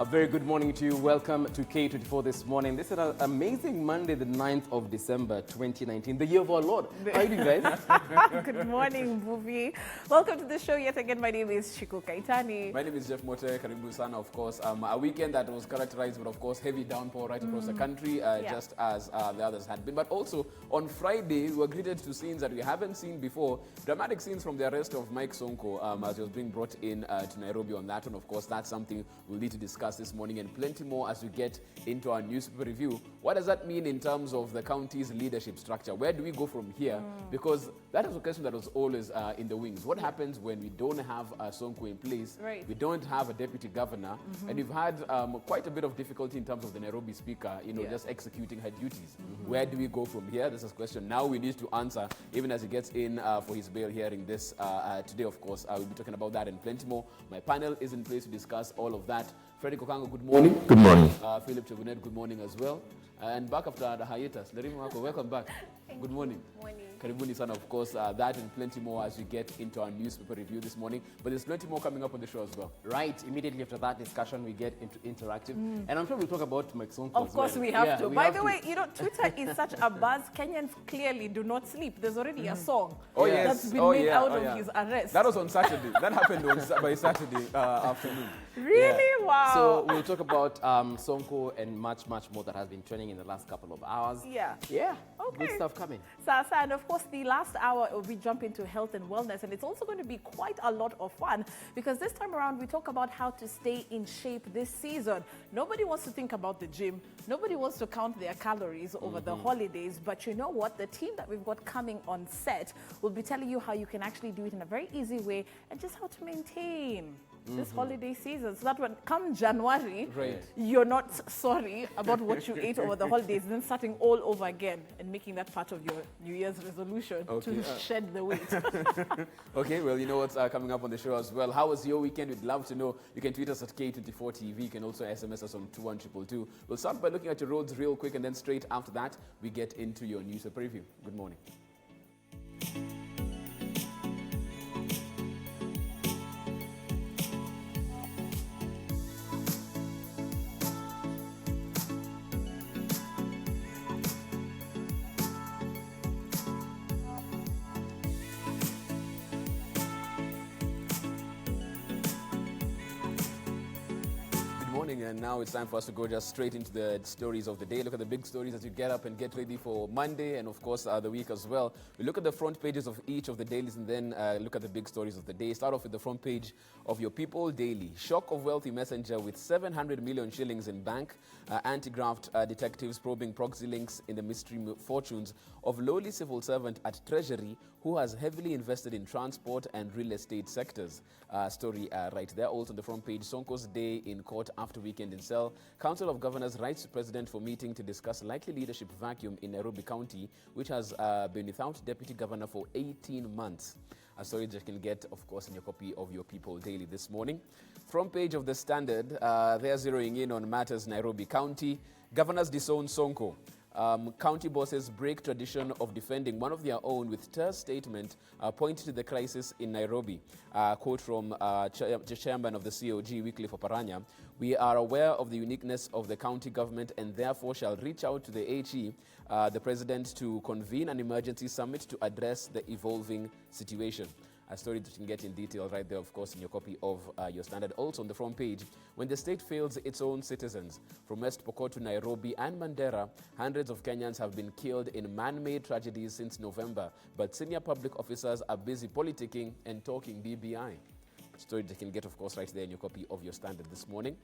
A very good morning to you. Welcome to K24 This Morning. This is an amazing Monday, the 9th of December, 2019, the year of our Lord. How are you doing, guys? Good morning, Buvi. Welcome to the show yet again. My name is Chico Kaitani. My name is Jeff Mote, Karibu Sana, of course. A weekend that was characterized with, of course, heavy downpour right across the country, just as the others had been. But also, on Friday, we were greeted to scenes that we haven't seen before. Dramatic scenes from the arrest of Mike Sonko as he was being brought in to Nairobi on that one. Of course, that's something we'll need to discuss this morning, and plenty more as we get into our newspaper review. What does that mean in terms of the county's leadership structure? Where do we go from here? Because that is a question that was always in the wings. What happens when we don't have Sonko in place? Right. We don't have a deputy governor, and we've had quite a bit of difficulty in terms of the Nairobi speaker, just executing her duties. Where do we go from here? This is a question now we need to answer, even as he gets in for his bail hearing this today, of course. We'll be talking about that and plenty more. My panel is in place to discuss all of that. Freddie Kokango, good morning. Good morning. Philip Chebunet, good morning as well. And back after the hiatus, Lerima Wako, welcome back. Good morning. Morning. Karibuni Sana, of course, that and plenty more as we get into our newspaper review this morning. But there's plenty more coming up on the show as well. Right. Immediately after that discussion, we get into interactive. And I'm sure we'll talk about Mike Sonko Of as course, well. we have to. we By have the to. way, Twitter is such a buzz. Kenyans clearly do not sleep. There's already a song Oh, yes. that's been Oh, made yeah. out Oh, of yeah. his arrest. That was on Saturday. That happened by Saturday afternoon. Really? Yeah. Wow. So we'll talk about Sonko and much more that has been trending in the last couple of hours. Yeah. Yeah. Okay. Good stuff coming. Sasa, and of course, the last hour we jump into health and wellness, and it's also going to be quite a lot of fun because this time around we talk about how to stay in shape this season. Nobody wants to think about the gym. Nobody wants to count their calories over the holidays. But you know what? The team that we've got coming on set will be telling you how you can actually do it in a very easy way and just how to maintain this holiday season, so that when come January, Right. you're not sorry about what you ate over the holidays, then starting all over again and making that part of your New Year's resolution Okay, to shed the weight. Okay, well, you know what's coming up on the show as well. How was your weekend? We'd love to know. You can tweet us at K24TV. You can also SMS us on 21222. We'll start by looking at your roads real quick, and then straight after that, we get into your newspaper review. Good morning. And now it's time for us to go just straight into the stories of the day. Look at the big stories as you get up and get ready for Monday and, of course, the week as well. We look at the front pages of each of the dailies and then look at the big stories of the day. Start off with the front page of your People Daily. Shock of wealthy messenger with 700 million shillings in bank. Anti-graft detectives probing proxy links in the mystery fortunes of lowly civil servant at Treasury who has heavily invested in transport and real estate sectors. Story right there. Also on the front page, Sonko's day in court after weekend in cell. Council of Governors writes to President for meeting to discuss likely leadership vacuum in Nairobi County, which has been without deputy governor for 18 months. A story that you can get, of course, in your copy of your People Daily this morning. Front page of the Standard, they're zeroing in on matters Nairobi County. Governors disown Sonko. County bosses break tradition of defending one of their own with terse statement pointing to the crisis in Nairobi. Quote from chairman of the COG, Wycliffe Oparanya: "We are aware of the uniqueness of the county government and therefore shall reach out to the HE, the president, to convene an emergency summit to address the evolving situation." A story that you can get in detail right there, of course, in your copy of your Standard. Also on the front page, when the state fails its own citizens. From West Pokot to Nairobi and Mandera, hundreds of Kenyans have been killed in man-made tragedies since November. But senior public officers are busy politicking and talking BBI. A story that you can get, of course, right there in your copy of your Standard this morning.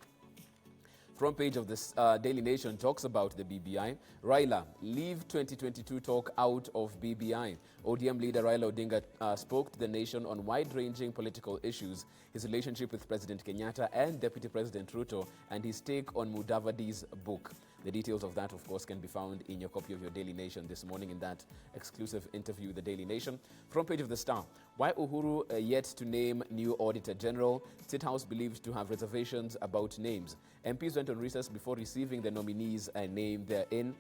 Front page of this Daily Nation talks about the BBI. Raila, leave 2022 talk out of BBI. ODM leader Raila Odinga spoke to the nation on wide-ranging political issues, his relationship with President Kenyatta and Deputy President Ruto, and his take on Mudavadi's book. The details of that, of course, can be found in your copy of your Daily Nation this morning in that exclusive interview with the Daily Nation. Front page of the Star. Why Uhuru yet to name new Auditor General? State House believed to have reservations about names. MPs went on recess before receiving the nominees' name therein.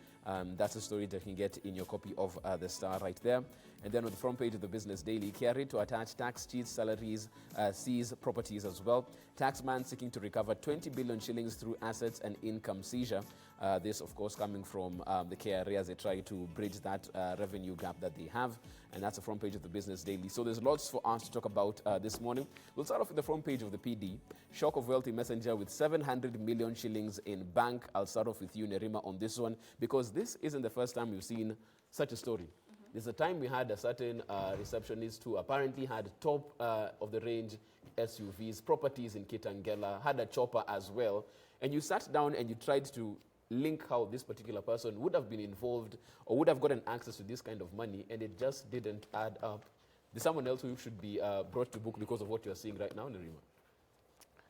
That's a story that you can get in your copy of the Star right there. And then on the front page of the Business Daily, carried to attach tax cheats, salaries, seize properties as well. Taxman seeking to recover 20 billion shillings through assets and income seizure. This, of course, coming from the KRA as they try to bridge that revenue gap that they have. And that's the front page of the Business Daily. So there's lots for us to talk about this morning. We'll start off with the front page of the PD. Shock of wealthy messenger with 700 million shillings in bank. I'll start off with Uni Reema on this one, because this isn't the first time we've seen such a story. There's a time we had a certain receptionist who apparently had top of the range SUVs, properties in Kitangela, had a chopper as well. And you sat down and you tried to link how this particular person would have been involved or would have gotten access to this kind of money, and it just didn't add up. There's someone else who should be brought to book because of what you're seeing right now, Nerima?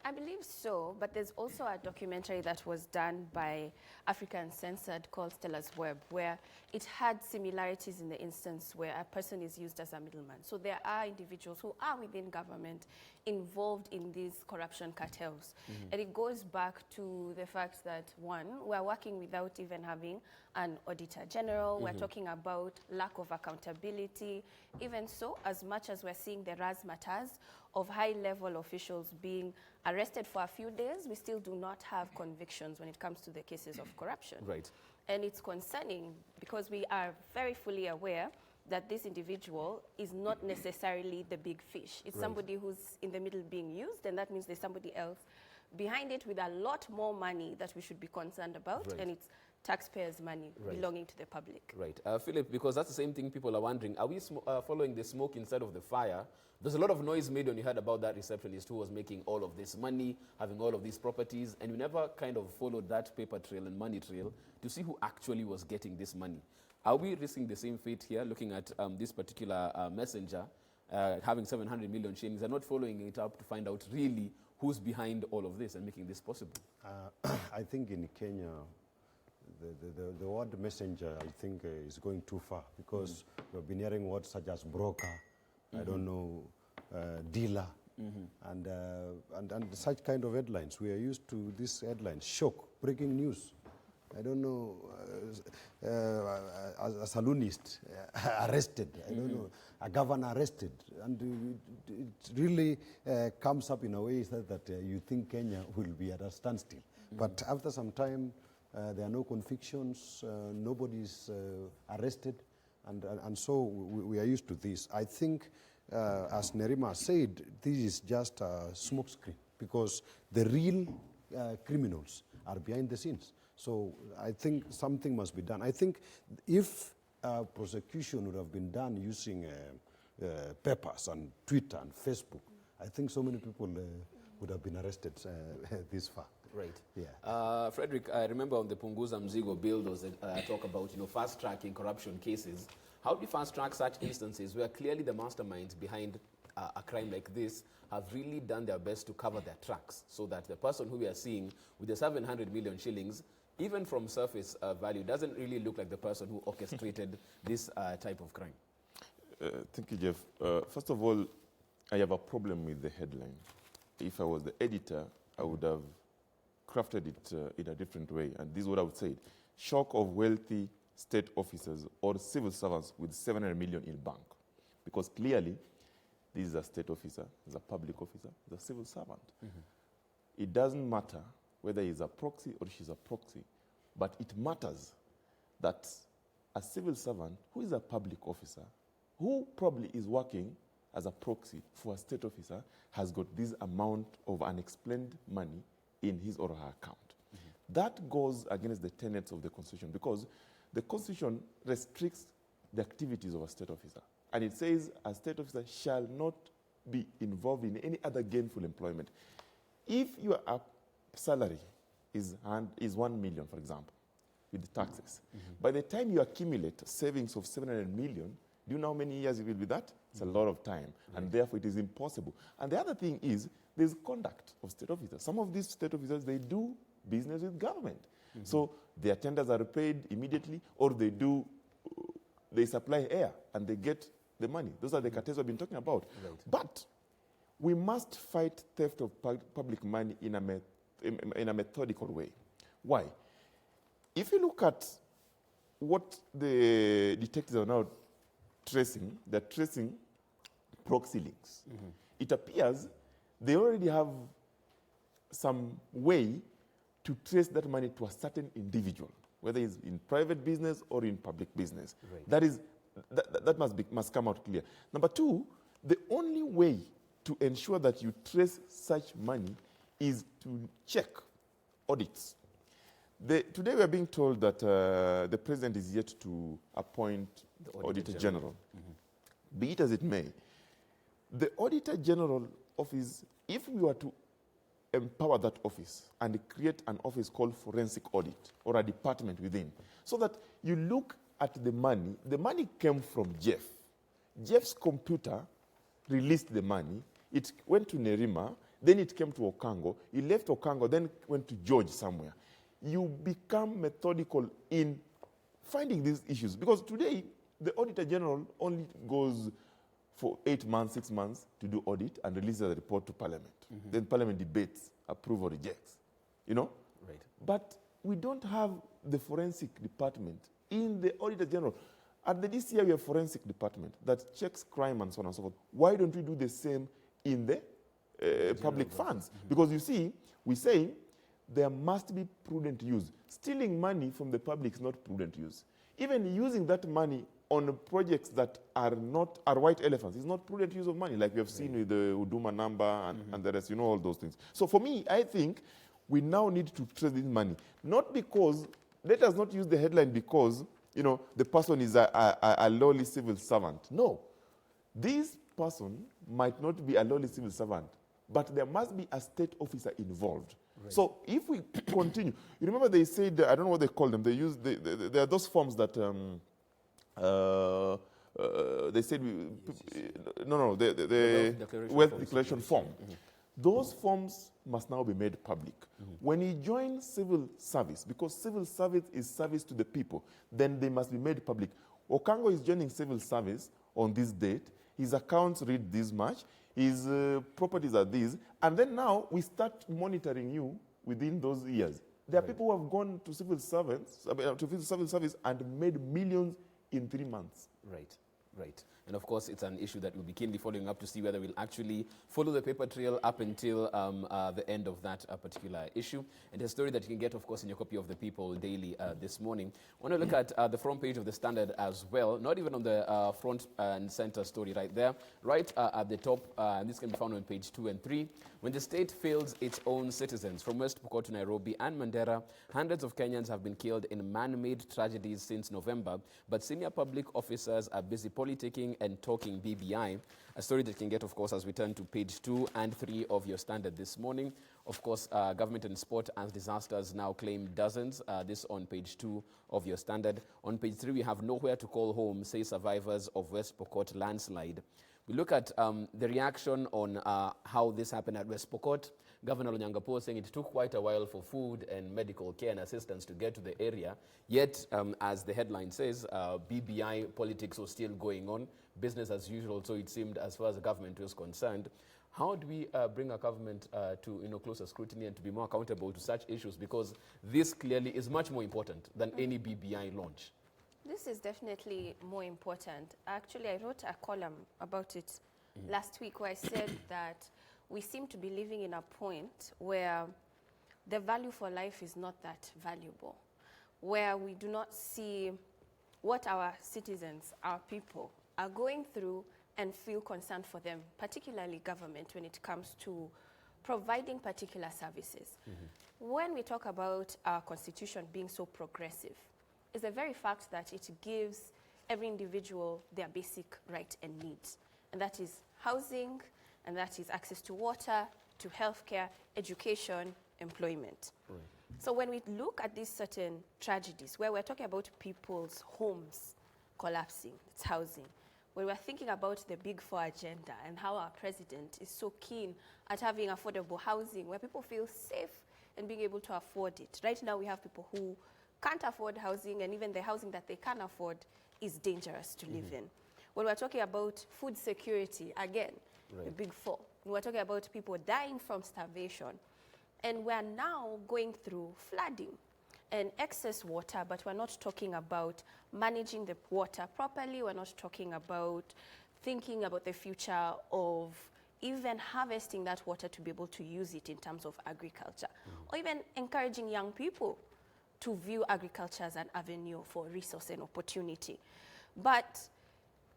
I believe so, but there's also a documentary that was done by African Censored called Stella's Web, where it had similarities in the instance where a person is used as a middleman. So there are individuals who are within government involved in these corruption cartels. And it goes back to the fact that, one, we're working without even having an auditor general. We're talking about lack of accountability. Even so, as much as we're seeing the razzmatazz of high-level officials being arrested for a few days, we still do not have convictions when it comes to the cases of corruption. Right. And it's concerning because we are very fully aware that this individual is not necessarily the big fish. It's somebody who's in the middle being used, and that means there's somebody else behind it with a lot more money that we should be concerned about, and it's taxpayers' money belonging to the public. Right. Philip, because that's the same thing people are wondering, are we following the smoke instead of the fire? There's a lot of noise made when you heard about that receptionist who was making all of this money, having all of these properties, and you never kind of followed that paper trail and money trail to see who actually was getting this money. Are we risking the same fate here, looking at this particular messenger having 700 million shillings and not following it up to find out really who's behind all of this and making this possible? I think in Kenya, the word messenger, I think, is going too far, because we've been hearing words such as broker, I don't know, dealer, and such kind of headlines. We are used to these headlines: shock, breaking news. I don't know, a saloonist arrested, I don't know, a governor arrested. And it really comes up in a way that you think Kenya will be at a standstill. But after some time, there are no convictions, nobody's arrested, and so we are used to this. I think, as Nerima said, this is just a smokescreen, because the real criminals are behind the scenes. So I think something must be done. I think if prosecution would have been done using papers and Twitter and Facebook, I think so many people would have been arrested this far. Right. Yeah. Frederick, I remember on the Punguza Mzigo bill, there was a talk about fast-tracking corruption cases. How do you fast-track such instances where clearly the masterminds behind a crime like this have really done their best to cover their tracks, so that the person who we are seeing with the 700 million shillings, even from surface value, doesn't really look like the person who orchestrated this type of crime? Thank you, Jeff. First of all, I have a problem with the headline. If I was the editor, I would have crafted it in a different way. And this is what I would say: shock of wealthy state officers or civil servants with 700 million in bank. Because clearly, this is a state officer, he's a public officer, he's a civil servant. It doesn't matter whether he's a proxy or she's a proxy, but it matters that a civil servant who is a public officer, who probably is working as a proxy for a state officer, has got this amount of unexplained money in his or her account. That goes against the tenets of the Constitution, because the Constitution restricts the activities of a state officer. And it says a state officer shall not be involved in any other gainful employment. If your salary is 1 million, for example, with the taxes, by the time you accumulate savings of 700 million, do you know how many years it will be that? It's a lot of time, and therefore it is impossible. And the other thing is, there's conduct of state officers. Some of these state officers, they do business with government. So their tenders are paid immediately, or they supply air and they get the money. Those are the cartels we've been talking about. Right. But we must fight theft of public money in a methodical way. Why? If you look at what the detectives are now tracing, they're tracing proxy links. It appears they already have some way to trace that money to a certain individual, whether it's in private business or in public business. Right. That must come out clear. Number two, the only way to ensure that you trace such money is to check audits. Today we are being told that the president is yet to appoint the Auditor General. Be it as it may, the Auditor General office, if we were to empower that office and create an office called forensic audit or a department within, so that you look at the money came from Jeff. Jeff's computer released the money, it went to Nerima, then it came to Okango, it left Okango, then went to George somewhere. You become methodical in finding these issues. Because today, the Auditor General only goes for 8 months, 6 months to do audit and releases a report to Parliament. Then Parliament debates, approves or rejects. You know? Right. But we don't have the forensic department in the Auditor General. At the DCI, we have forensic department that checks crime and so on and so forth. Why don't we do the same in the public funds? Because you see, we say there must be prudent use. Stealing money from the public is not prudent use. Even using that money on projects that are white elephants is not prudent use of money, like we have seen with the Huduma number and the rest, you know, all those things. So for me, I think we now need to trace this money. Not because, let us not use the headline because, you know, the person is a lowly civil servant. No. This person might not be a lowly civil servant, but there must be a state officer involved. Right. So if we continue, you remember they said, I don't know what they call them, they use, there are those forms that, they said, the wealth declaration form. Those forms must now be made public. When you join civil service, because civil service is service to the people, then they must be made public. Okango is joining civil service on this date. His accounts read this much. His properties are these. And then now we start monitoring you within those years. There are people who have gone to civil service and made millions in 3 months. Right, right. And of course, it's an issue that we'll be keenly following up to see whether we'll actually follow the paper trail up until the end of that particular issue. And a story that you can get, of course, in your copy of the People Daily this morning. I want to look at the front page of the Standard as well, not even on the front and center story right there, right at the top, and this can be found on page 2 and 3. When the state fails its own citizens, from West Pokot to Nairobi and Mandera, hundreds of Kenyans have been killed in man-made tragedies since November, but senior public officers are busy politicking and talking BBI. A story that you can get, of course, as we turn to page 2 and 3 of your Standard this morning. Of course, government and sport and disasters now claim dozens. This on page 2 of your Standard. On page 3, we have nowhere to call home, say survivors of West Pokot landslide. We look at the reaction on how this happened at West Pokot. Governor Onyangapo saying it took quite a while for food and medical care and assistance to get to the area. Yet, as the headline says, BBI politics was still going on, business as usual, so it seemed as far as the government was concerned. How do we bring our government to closer scrutiny and to be more accountable to such issues? Because this clearly is much more important than any BBI launch. This is definitely more important. Actually, I wrote a column about it last week where I said that we seem to be living in a point where the value for life is not that valuable, where we do not see what our citizens, our people, are going through and feel concerned for them, particularly government, when it comes to providing particular services. When we talk about our constitution being so progressive, it's the very fact that it gives every individual their basic right and needs, and that is housing, and that is access to water, to healthcare, education, employment. Right. So when we look at these certain tragedies, where we're talking about people's homes collapsing, it's housing, when we're thinking about the Big Four agenda and how our president is so keen at having affordable housing, where people feel safe and being able to afford it. Right now we have people who can't afford housing, and even the housing that they can afford is dangerous to live in. When we're talking about food security, again, the Big Four. We're talking about people dying from starvation. And we're now going through flooding. an excess water, but we're not talking about managing the water properly. We're not talking about thinking about the future of even harvesting that water to be able to use it in terms of agriculture, or even encouraging young people to view agriculture as an avenue for resource and opportunity. But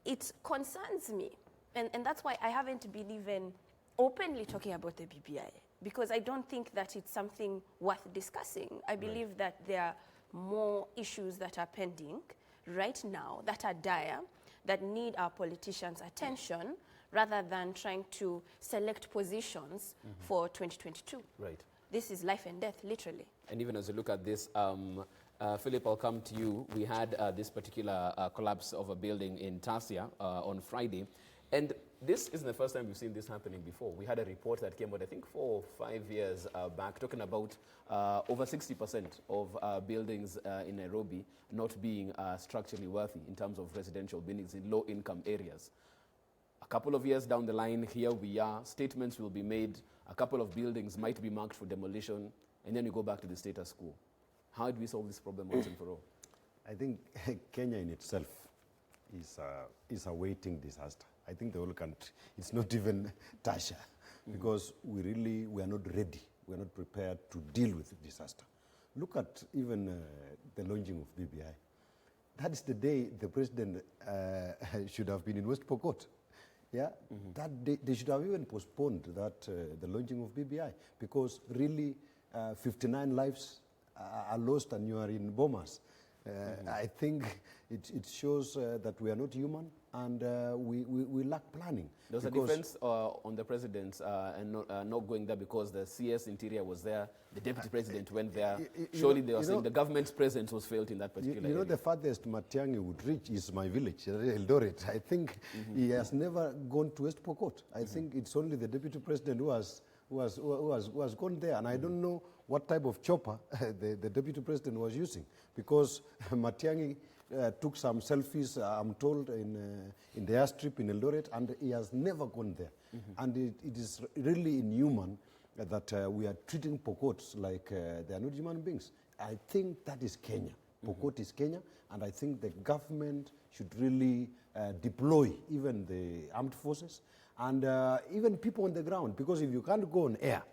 it concerns me, and that's why I haven't been even openly talking about the BBI, because I don't think that it's something worth discussing. I believe that there are more issues that are pending right now that are dire, that need our politicians' attention, rather than trying to select positions for 2022. Right. This is life and death, literally. And even as you look at this, Philip, I'll come to you. We had this particular collapse of a building in Tasia on Friday. And this isn't the first time we've seen this happening before. We had a report that came out, I think, 4 or 5 years back, talking about over 60% of buildings in Nairobi not being structurally worthy in terms of residential buildings in low-income areas. A couple of years down the line, here we are, statements will be made, a couple of buildings might be marked for demolition, and then you go back to the status quo. How do we solve this problem once and for all? I think Kenya in itself is a waiting disaster. I think the whole country, it's not even Tasha, because we are not ready. We are not prepared to deal with the disaster. Look at even the launching of BBI. That is the day the president should have been in West Pokot. Yeah, that day, they should have even postponed that the launching of BBI, because really 59 lives are lost and you are in Bomas. I think it shows that we are not human, and we lack planning. There's a defense on the president and not going there because the CS Interior was there, the deputy president went there. Surely they were saying the government's presence was felt in that particular area. The farthest Matiang'i would reach is my village, Eldoret. I think he has never gone to West Pokot. I think it's only the deputy president who has gone there, and I don't know what type of chopper the deputy president was using, because Matiang'i took some selfies, I'm told, in the airstrip in Eldoret, and he has never gone there. And it is really inhuman that we are treating Pokots like they are not human beings. I think that is Kenya. Pokot is Kenya, and I think the government should really deploy even the armed forces and even people on the ground, because if you can't go on air,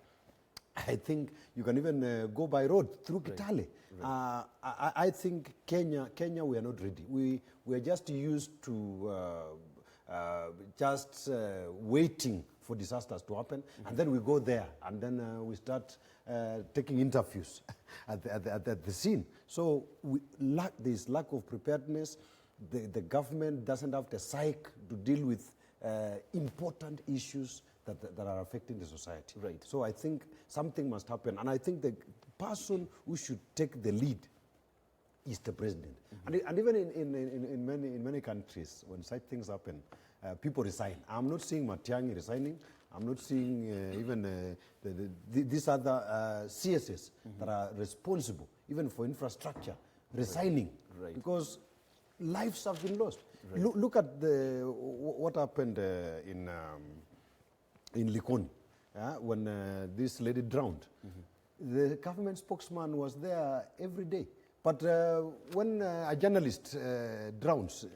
I think you can even go by road through Kitale. Right. I think Kenya, we are not ready. We are just used to waiting for disasters to happen, and then we go there, and then we start taking interviews at the scene. So there is lack of preparedness. The government doesn't have the psyche to deal with important issues that are affecting the society. Right. So I think something must happen, and I think the person who should take the lead is the president. And even in many countries, when such things happen, people resign. I'm not seeing Matiang'i resigning. I'm not seeing even these other CSS that are responsible, even for infrastructure, resigning, because lives have been lost. Look at what happened in Likoni, when this lady drowned. The government spokesman was there every day. But when a journalist drowns,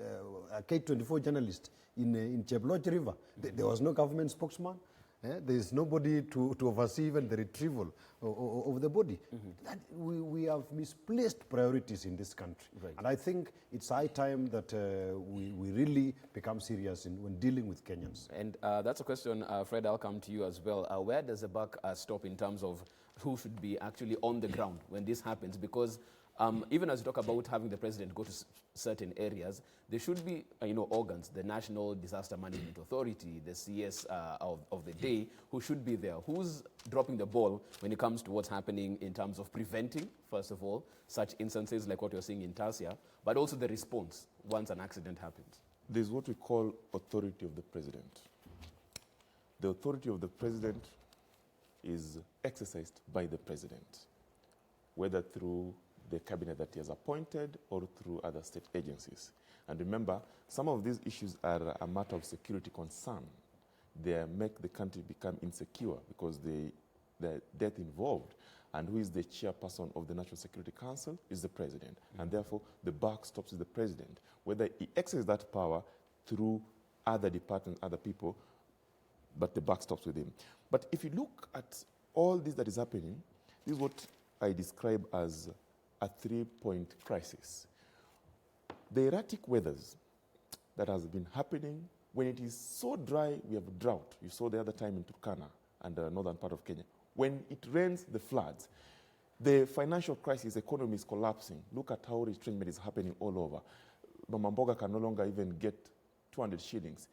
a K24 journalist in Cheblodge River, there was no government spokesman. There is nobody to oversee even the retrieval of the body. That we have misplaced priorities in this country. And I think it's high time that we really become serious when dealing with Kenyans. And that's a question, Fred, I'll come to you as well. Where does the buck stop in terms of who should be actually on the ground when this happens? Because even as you talk about having the president go to certain areas, there should be organs, the National Disaster Management Authority, the CS of the day, who should be there. Who's dropping the ball when it comes to what's happening in terms of preventing, first of all, such instances like what you're seeing in Tasia, but also the response once an accident happens? There's what we call authority of the president. The authority of the president is exercised by the president, whether through the cabinet that he has appointed or through other state agencies. And remember, some of these issues are a matter of security concern. They make the country become insecure because the death involved And who is the chairperson of the National Security Council is the president. And therefore, the buck stops with the president. Whether he exercises that power through other departments, other people, but the buck stops with him. But if you look at all this that is happening, this is what I describe as a 3-point crisis. The erratic weathers that has been happening, when it is so dry, we have drought. You saw the other time in Turkana and the northern part of Kenya. When it rains, the floods. The financial crisis, economy is collapsing. Look at how retrenchment is happening all over. Mama Mboga can no longer even get 200 shillings.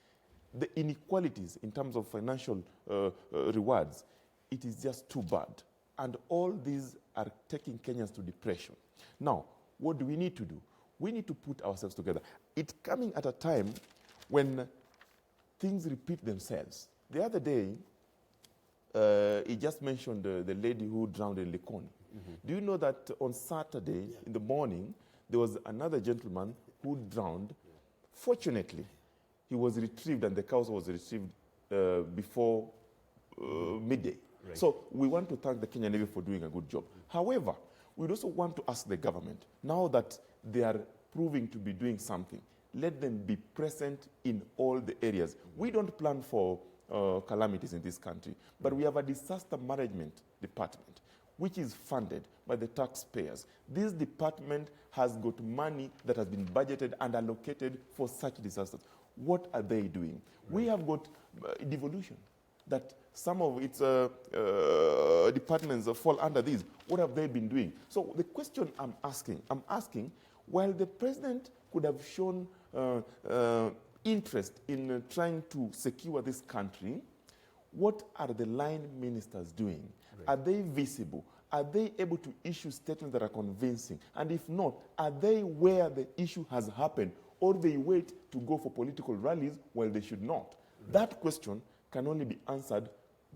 The inequalities in terms of financial rewards, it is just too bad. And all these are taking Kenyans to depression. Now, what do we need to do? We need to put ourselves together. It's coming at a time when things repeat themselves. The other day, he just mentioned the lady who drowned in Likoni. Do you know that on Saturday in the morning, there was another gentleman who drowned? Fortunately, he was retrieved and the cows was retrieved before midday. Right. So we want to thank the Kenya Navy for doing a good job. However, we also want to ask the government, now that they are proving to be doing something, let them be present in all the areas. We don't plan for calamities in this country, but we have a disaster management department, which is funded by the taxpayers. This department has got money that has been budgeted and allocated for such disasters. What are they doing? Right. We have got devolution, that some of its departments fall under these. What have they been doing? So the question I'm asking, while the president could have shown interest in trying to secure this country, what are the line ministers doing? Right. Are they visible? Are they able to issue statements that are convincing? And if not, are they where the issue has happened, or they wait to go for political rallies while they should not? Right. That question can only be answered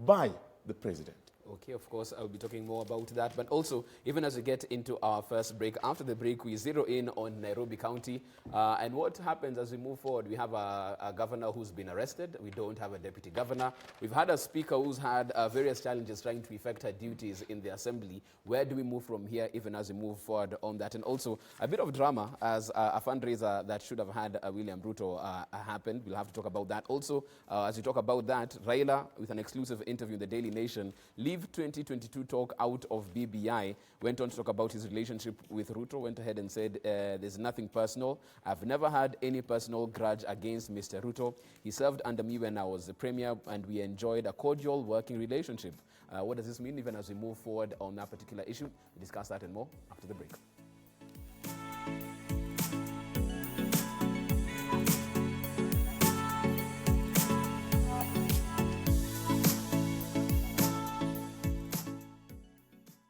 by the president. Okay, of course, I'll be talking more about that. But also, even as we get into our first break, after the break, we zero in on Nairobi County. And what happens as we move forward? We have a governor who's been arrested. We don't have a deputy governor. We've had a speaker who's had various challenges trying to effect her duties in the assembly. Where do we move from here, even as we move forward on that? And also, a bit of drama as a fundraiser that should have had William Ruto happened. We'll have to talk about that. Also, as we talk about that, Raila, with an exclusive interview in the Daily Nation, Leave 2022 talk out of BBI, went on to talk about his relationship with Ruto, went ahead and said, there's nothing personal. I've never had any personal grudge against Mr. Ruto. He served under me when I was the premier, and we enjoyed a cordial working relationship. What does this mean, even as we move forward on that particular issue? We discuss that and more after the break.